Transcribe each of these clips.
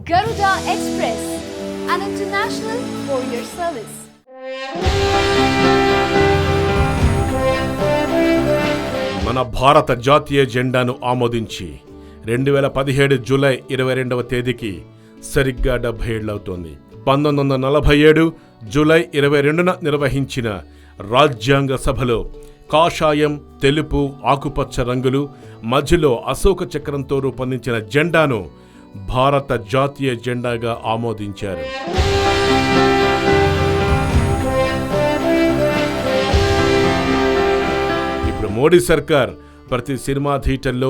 Garuda Express, an international courier service. మన భారత జాతీయ జెండాను ఆమోదించి 2017 జూలై 22వ తేదీకి సరిగ్గా 70 ఏళ్లవుతోంది. 1947 జూలై 22న నిర్వహించిన రాజ్యాంగ సభలో కాషాయం, తెలుపు, ఆకుపచ్చ రంగులు మధ్యలో అశోక చక్రంతో రూపొందించిన జెండాను భారత జాతీయ జెండాగా ఆమోదించారు. ఇప్పుడు మోడీ సర్కార్ ప్రతి సినిమా థియేటర్లో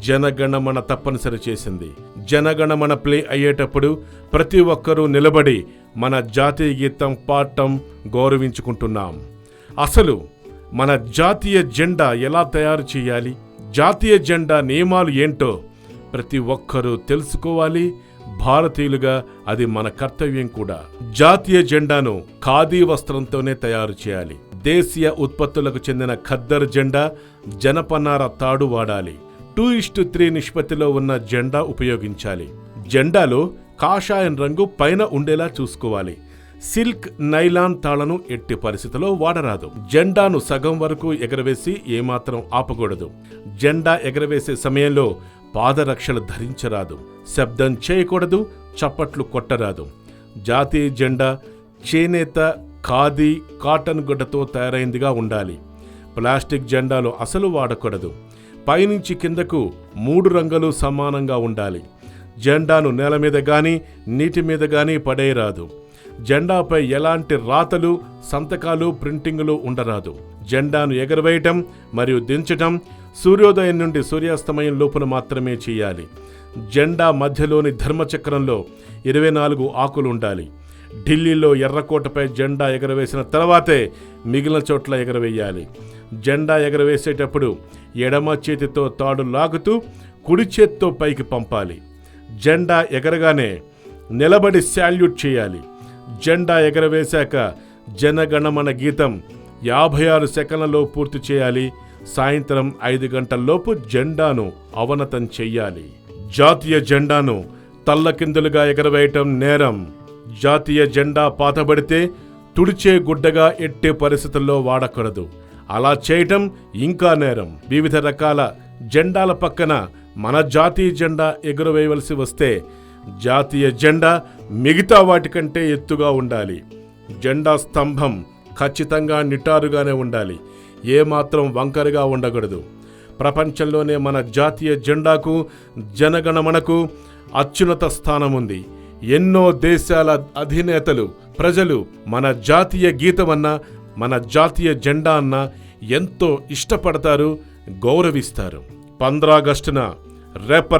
జనగణమన తప్పనిసరి చేసింది. జనగణమన ప్లే అయ్యేటప్పుడు ప్రతి ఒక్కరూ నిలబడి మన జాతీయ గీతం పాడటం గౌరవించుకుంటున్నాం. అసలు మన జాతీయ జెండా ఎలా తయారు చేయాలి, జాతీయ జెండా నియమాలు ఏంటో ప్రతి ఒక్కరూ తెలుసుకోవాలి. భారతీయులుగా అది మన కర్తవ్యం కూడా. జాతీయ జెండాను ఖాదీ వస్త్రంతోనే తయారు చేయాలి. దేశీయ ఉత్పత్తులకు చెందిన ఖద్దర్ జెండా, జనపనార తాడు వాడాలి. 2:3 నిష్పత్తిలో ఉన్న జెండా ఉపయోగించాలి. జెండాలో కాషాయం రంగు పైన ఉండేలా చూసుకోవాలి. సిల్క్, నైలాన్ తాళ్లను ఎట్టి పరిస్థితిలో వాడరాదు. జెండాను సగం వరకు ఎగరవేసి ఏమాత్రం ఆపకూడదు. జెండా ఎగరవేసే సమయంలో పాదరక్షలు ధరించరాదు. శబ్దం చేయకూడదు, చప్పట్లు కొట్టరాదు. జాతీయ జెండా చేనేత, ఖాదీ, కాటన్ గుడ్డతో తయారైందిగా ఉండాలి. ప్లాస్టిక్ జెండాలు అసలు వాడకూడదు. పైనుంచి కిందకు 3 రంగులు సమానంగా ఉండాలి. జెండాను నేల మీద గాని నీటి మీద గాని పడేయరాదు. జెండాపై ఎలాంటి రాతలు, సంతకాలు, ప్రింటింగులు ఉండరాదు. జెండాను ఎగరవేయటం మరియు దించటం సూర్యోదయం నుండి సూర్యాస్తమయం లోపున మాత్రమే చేయాలి. జెండా మధ్యలోని ధర్మచక్రంలో 24 ఆకులు ఉండాలి. ఢిల్లీలో ఎర్రకోటపై జెండా ఎగరవేసిన తర్వాతే మిగిలిన చోట్ల ఎగరవేయాలి. జెండా ఎగరవేసేటప్పుడు ఎడమ చేతితో తాడు లాగుతూ కుడి చేత్తో పైకి పంపాలి. జెండా ఎగరగానే నిలబడి శాల్యూట్ చేయాలి. జెండా ఎగరవేశాక జనగణమన గీతం 56 సెకన్లలో పూర్తి చేయాలి. సాయంత్రం 5 గంటల్లోపు జెండాను అవనతం చెయ్యాలి. జాతీయ జెండాను తల్లకిందులుగా ఎగరవేయటం నేరం. జాతీయ జెండా పాతబడితే తుడిచే గుడ్డగా ఎట్టే పరిస్థితుల్లో వాడకూడదు. అలా చేయటం ఇంకా నేరం. వివిధ రకాల జెండాల పక్కన మన జాతీయ జెండా ఎగురవేయవలసి వస్తే జాతీయ జెండా మిగతా వాటికంటే ఎత్తుగా ఉండాలి. జెండా స్తంభం ఖచ్చితంగా నిటారుగానే ఉండాలి. ఏమాత్రం వంకరగా ఉండకూడదు. ప్రపంచంలోనే మన జాతీయ జెండాకు, జనగణమనకు అత్యున్నత స్థానం ఉంది. ఎన్నో దేశాల అధినేతలు, ప్రజలు మన జాతీయ గీతమన్నా, మన జాతీయ జెండా అన్నా ఎంతో ఇష్టపడతారు, గౌరవిస్తారు. 15 ఆగస్టున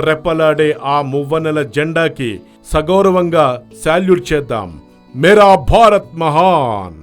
రెప్పలాడే ఆ మువ్వన్నెల జెండాకి సగౌరవంగా శాల్యూట్ చేద్దాం. మేరా భారత్ మహాన్.